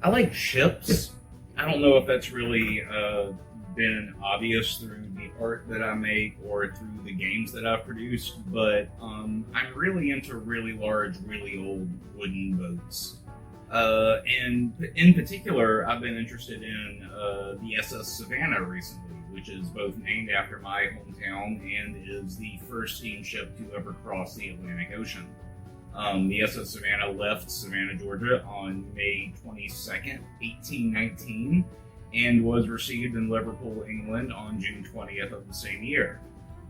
I like ships. I don't know if that's really been obvious through the art that I make or through the games that I've produced, but I'm really into really large, really old wooden boats. And in particular, I've been interested in the SS Savannah recently, which is both named after my hometown and is the first steamship to ever cross the Atlantic Ocean. The SS Savannah left Savannah, Georgia on May 22nd, 1819, and was received in Liverpool, England on June 20th of the same year.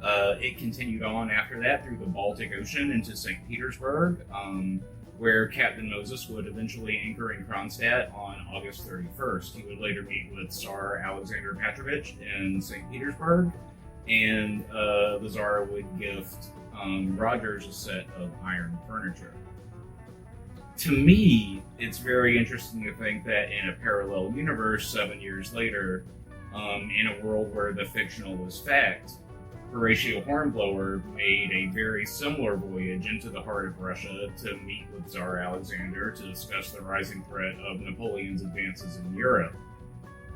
It continued on after that through the Baltic Ocean into St. Petersburg, where Captain Moses would eventually anchor in Kronstadt on August 31st. He would later meet with Tsar Alexander Petrovich in St. Petersburg, and the Tsar would gift Rogers a set of iron furniture. To me, it's very interesting to think that in a parallel universe 7 years later, in a world where the fictional was fact, Horatio Hornblower made a very similar voyage into the heart of Russia to meet with Tsar Alexander to discuss the rising threat of Napoleon's advances in Europe.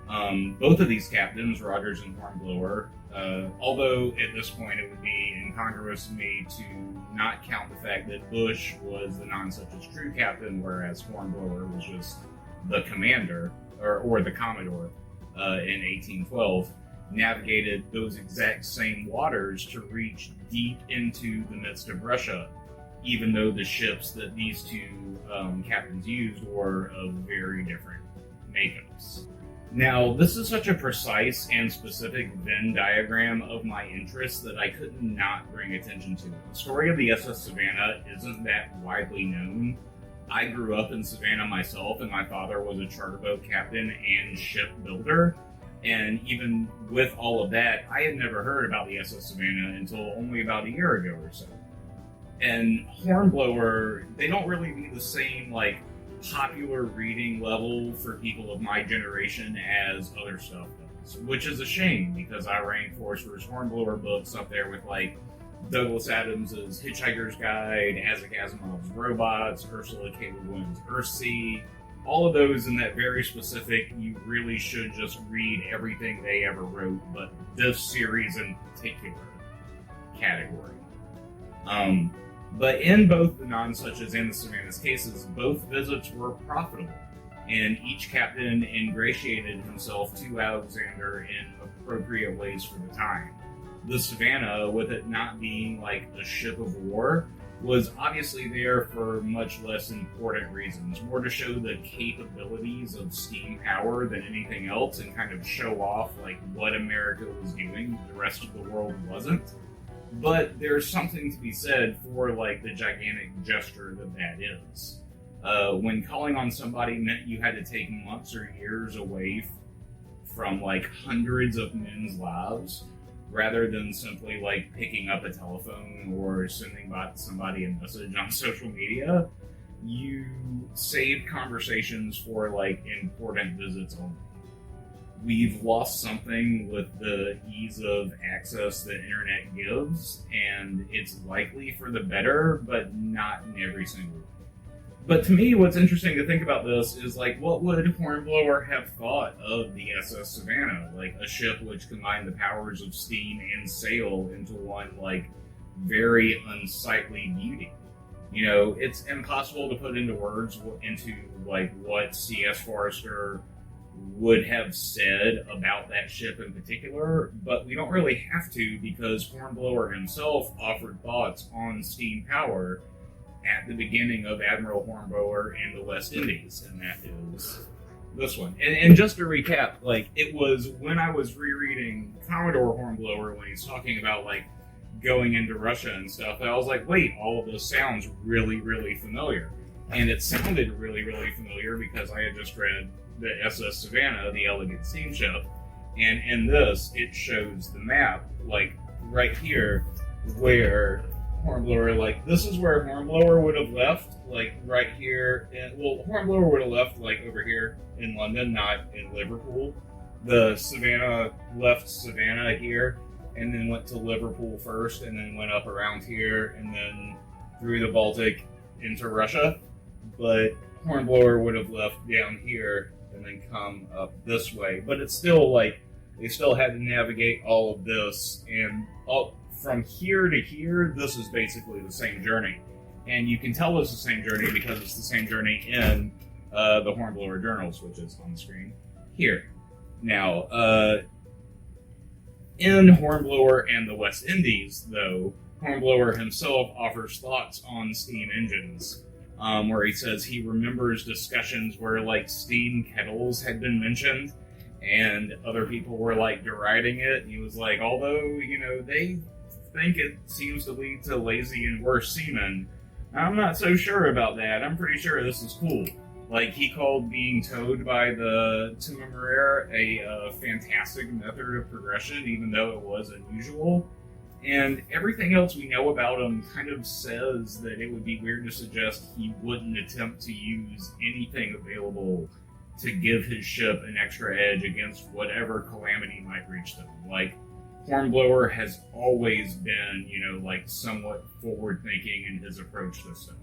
Both of these captains, Rogers and Hornblower, although at this point it would be incongruous to me to not count the fact that Bush was the none-such-as-true captain, whereas Hornblower was just the commander, or the Commodore, in 1812, navigated those exact same waters to reach deep into the midst of Russia, even though the ships that these two captains used were of very different makeups. Now, this is such a precise and specific Venn diagram of my interests that I could not bring attention to it. The story of the SS Savannah isn't that widely known. I grew up in Savannah myself, and my father was a charter boat captain and shipbuilder. And even with all of that, I had never heard about the SS Savannah until only about a year ago or so. And Hornblower, they don't really be the same, popular reading level for people of my generation as other stuff does, which is a shame because I rank Forster's Hornblower books up there with Douglas Adams's Hitchhiker's Guide, Isaac Asimov's Robots, Ursula K. Le Guin's Earthsea, all of those in that very specific, you really should just read everything they ever wrote, but this series in particular category. But in both the Nonsuches and the Savannah's cases, both visits were profitable, and each captain ingratiated himself to Alexander in appropriate ways for the time. The Savannah, with it not being a ship of war, was obviously there for much less important reasons, more to show the capabilities of steam power than anything else and kind of show off what America was doing, the rest of the world wasn't. But there's something to be said for the gigantic gesture that is. When calling on somebody meant you had to take months or years away from hundreds of men's lives, rather than simply picking up a telephone or sending somebody a message on social media, you saved conversations for important visits only. We've lost something with the ease of access that internet gives, and it's likely for the better, but not in every single way. But to me, what's interesting to think about this is what would Hornblower have thought of the SS Savannah, a ship which combined the powers of steam and sail into one very unsightly beauty. It's impossible to put into words what C.S. Forester would have said about that ship in particular, but we don't really have to because Hornblower himself offered thoughts on steam power at the beginning of Admiral Hornblower in the West Indies, and that is this one. And just to recap, it was when I was rereading Commodore Hornblower when he's talking about going into Russia and stuff, I was wait, all of this sounds really, really familiar. And it sounded really, really familiar because I had just read the SS Savannah, the elegant steamship, and in this, it shows the map, right here, where Hornblower, this is where Hornblower would have left, right here, and, Hornblower would have left, over here in London, not in Liverpool. The Savannah left Savannah here, and then went to Liverpool first, and then went up around here, and then through the Baltic into Russia. But Hornblower would have left down here and then come up this way. But it's still like they still had to navigate all of this, and from here to here, this is basically the same journey. And you can tell it's the same journey because it's the same journey in the Hornblower journals, which is on the screen here. Now, in Hornblower and the West Indies, though, Hornblower himself offers thoughts on steam engines, where he says he remembers discussions where, like, steam kettles had been mentioned, and other people were, like, deriding it. And he was like, although, you know, they think it seems to lead to lazy and worse seamen, I'm not so sure about that. I'm pretty sure this is cool. Like, he called being towed by the Temeraire a fantastic method of progression, even though it was unusual. And everything else we know about him kind of says that it would be weird to suggest he wouldn't attempt to use anything available to give his ship an extra edge against whatever calamity might reach them. Like, Hornblower has always been, you know, like, somewhat forward-thinking in his approach to stuff.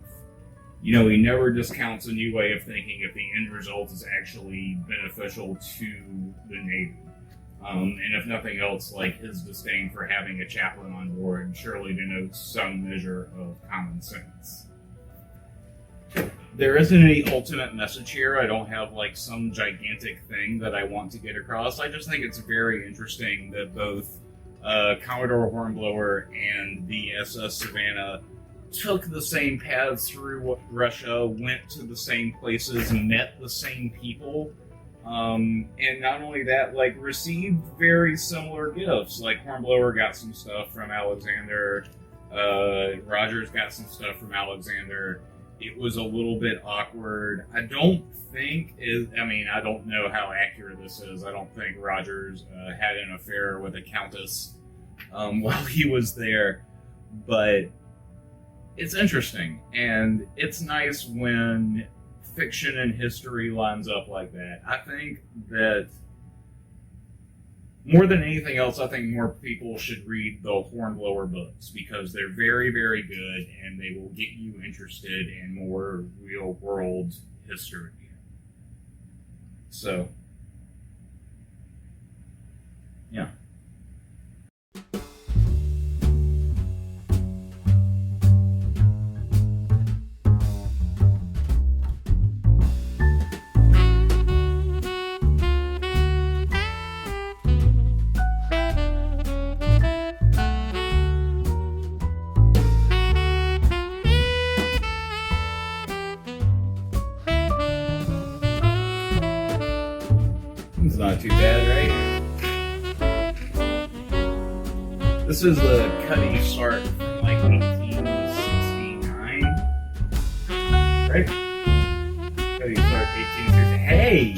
You know, he never discounts a new way of thinking if the end result is actually beneficial to the Navy. And if nothing else, like, his disdain for having a chaplain on board surely denotes some measure of common sense. There isn't any ultimate message here. I don't have, like, some gigantic thing that I want to get across. I just think it's very interesting that both Commodore Hornblower and the SS Savannah took the same paths through Russia, went to the same places, met the same people, and not only that, like, received very similar gifts. Like, Hornblower got some stuff from Alexander, Rogers got some stuff from Alexander. It was a little bit awkward. I don't know how accurate this is. I don't think Rogers had an affair with a countess while he was there, but it's interesting, and it's nice when fiction and history lines up like that. I think that more than anything else, I think more people should read the Hornblower books because they're very, very good, and they will get you interested in more real-world history. So, yeah. It's not too bad, right? This is the Cuddy Sark from like 1869, right? Cuddy Sark 1860. Hey!